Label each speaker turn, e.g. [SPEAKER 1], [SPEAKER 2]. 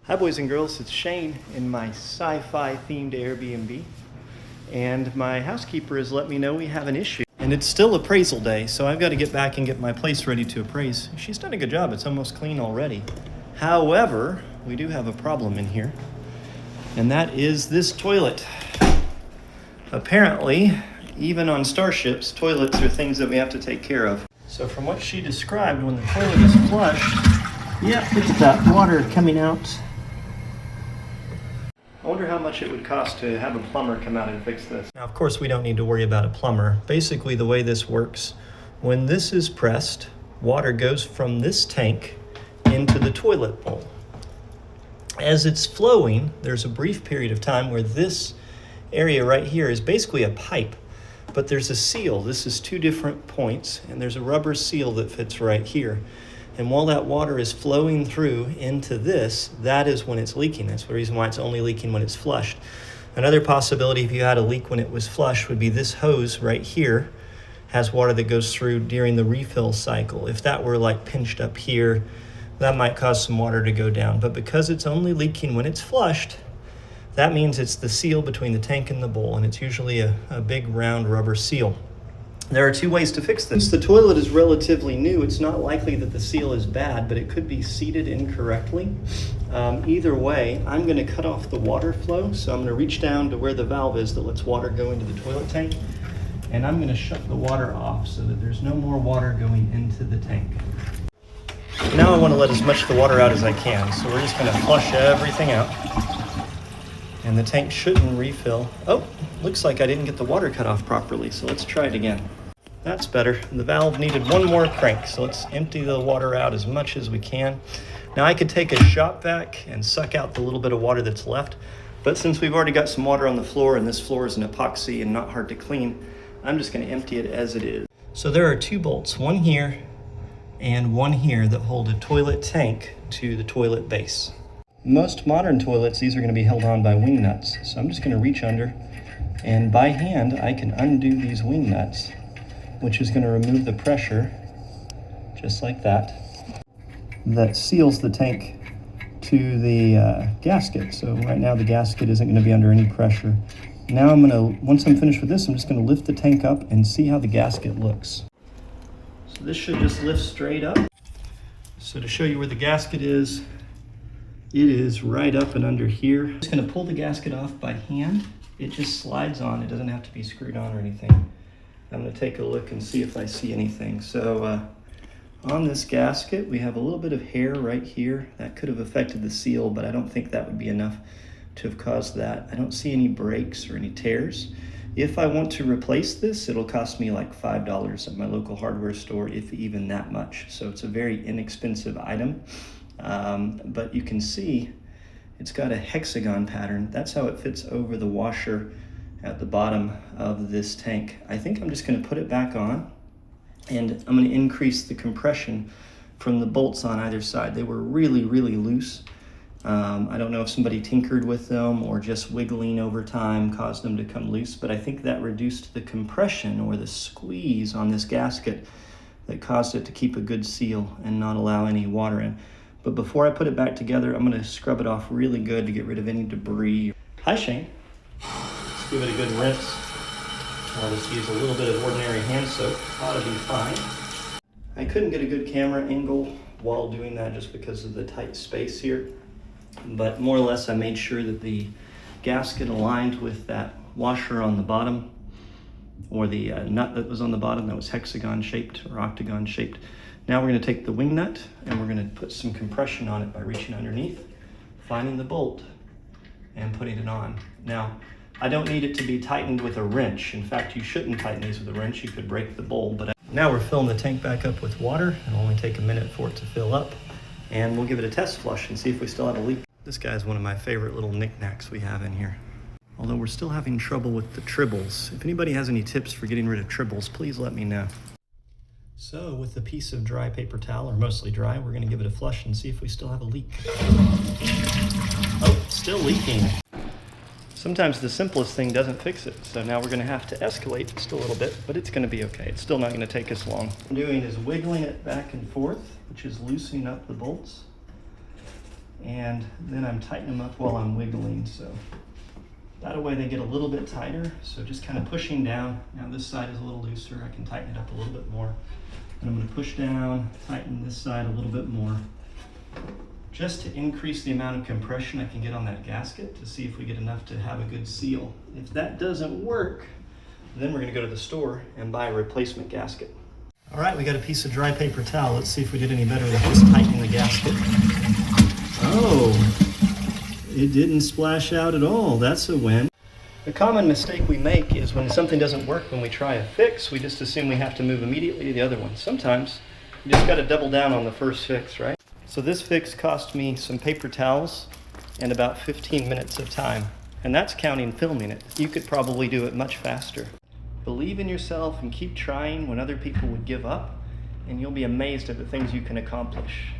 [SPEAKER 1] Hi boys and girls, it's Shane in my sci-fi themed Airbnb, and my housekeeper has let me know we have an issue. And it's still appraisal day, so I've got to get back and get my place ready to appraise. She's done a good job, it's almost clean already. However, we do have a problem in here, and that is this toilet. Apparently, even on starships, toilets are things that we have to take care of. So from what she described, when the toilet is flushed, yeah, look at that water coming out. I wonder how much it would cost to have a plumber come out and fix this. Now, of course, we don't need to worry about a plumber. Basically, the way this works, when this is pressed, water goes from this tank into the toilet bowl. As it's flowing, there's a brief period of time where this area right here is basically a pipe, but there's a seal. This is two different points, and there's a rubber seal that fits right here. And while that water is flowing through into this, that is when it's leaking. That's the reason why it's only leaking when it's flushed. Another possibility, if you had a leak when it was flushed, would be this hose right here has water that goes through during the refill cycle. If that were like pinched up here, that might cause some water to go down. But because it's only leaking when it's flushed, that means it's the seal between the tank and the bowl, and it's usually a big round rubber seal. There are two ways to fix this. The toilet is relatively new. It's not likely that the seal is bad, but it could be seated incorrectly. Either way, I'm going to cut off the water flow. So I'm going to reach down to where the valve is that lets water go into the toilet tank. And I'm going to shut the water off so that there's no more water going into the tank. Now I want to let as much of the water out as I can. So we're just going to flush everything out. And the tank shouldn't refill. Oh, looks like I didn't get the water cut off properly, so let's try it again. That's better. The valve needed one more crank, so let's empty the water out as much as we can. Now I could take a shop vac and suck out the little bit of water that's left, but since we've already got some water on the floor and this floor is an epoxy and not hard to clean, I'm just going to empty it as it is. So there are two bolts, one here and one here, that hold a toilet tank to the toilet base. Most modern toilets, these are going to be held on by wing nuts. So I'm just going to reach under, and by hand I can undo these wing nuts, which is going to remove the pressure, just like that, that seals the tank to the gasket. So right now the gasket isn't going to be under any pressure. Now once I'm finished with this, I'm just going to lift the tank up and see how the gasket looks. So this should just lift straight up. So to show you where the gasket is, it is right up and under here. I'm just going to pull the gasket off by hand. It just slides on. It doesn't have to be screwed on or anything. I'm going to take a look and see if I see anything. So on this gasket, we have a little bit of hair right here. That could have affected the seal, but I don't think that would be enough to have caused that. I don't see any breaks or any tears. If I want to replace this, it'll cost me like $5 at my local hardware store, if even that much. So it's a very inexpensive item. But you can see it's got a hexagon pattern. That's how it fits over the washer at the bottom of this tank. I think I'm just going to put it back on, and I'm going to increase the compression from the bolts on either side. They were really, really loose. I don't know if somebody tinkered with them or just wiggling over time caused them to come loose, but I think that reduced the compression or the squeeze on this gasket that caused it to keep a good seal and not allow any water in. But before I put it back together, I'm going to scrub it off really good to get rid of any debris. Hi, Shane. Let's give it a good rinse. I'll just use a little bit of ordinary hand soap. Ought to be fine. I couldn't get a good camera angle while doing that just because of the tight space here. But more or less, I made sure that the gasket aligned with that washer on the bottom, or the nut that was on the bottom that was hexagon shaped or octagon shaped. Now we're going to take the wing nut and we're going to put some compression on it by reaching underneath, finding the bolt, and putting it on. Now, I don't need it to be tightened with a wrench. In fact, you shouldn't tighten these with a wrench. You could break the bowl. But now we're filling the tank back up with water. It'll only take a minute for it to fill up. And we'll give it a test flush and see if we still have a leak. This guy is one of my favorite little knickknacks we have in here. Although we're still having trouble with the tribbles. If anybody has any tips for getting rid of tribbles, please let me know. So with a piece of dry paper towel, or mostly dry, we're going to give it a flush and see if we still have a leak. Oh, still leaking. Sometimes the simplest thing doesn't fix it, so now we're going to have to escalate just a little bit, but it's going to be okay. It's still not going to take us long. What I'm doing is wiggling it back and forth, which is loosening up the bolts. and then I'm tightening them up while I'm wiggling. So that way they get a little bit tighter. So just kind of pushing down. Now this side is a little looser. I can tighten it up a little bit more. And I'm going to push down, tighten this side a little bit more, just to increase the amount of compression I can get on that gasket to see if we get enough to have a good seal. If that doesn't work, then we're going to go to the store and buy a replacement gasket. All right, we got a piece of dry paper towel. Let's see if we did any better with just tightening the gasket. Oh, it didn't splash out at all. That's a win. The common mistake we make is when something doesn't work, when we try a fix, we just assume we have to move immediately to the other one. Sometimes you just got to double down on the first fix, right? So this fix cost me some paper towels and about 15 minutes of time. And that's counting filming it. You could probably do it much faster. Believe in yourself and keep trying when other people would give up, and you'll be amazed at the things you can accomplish.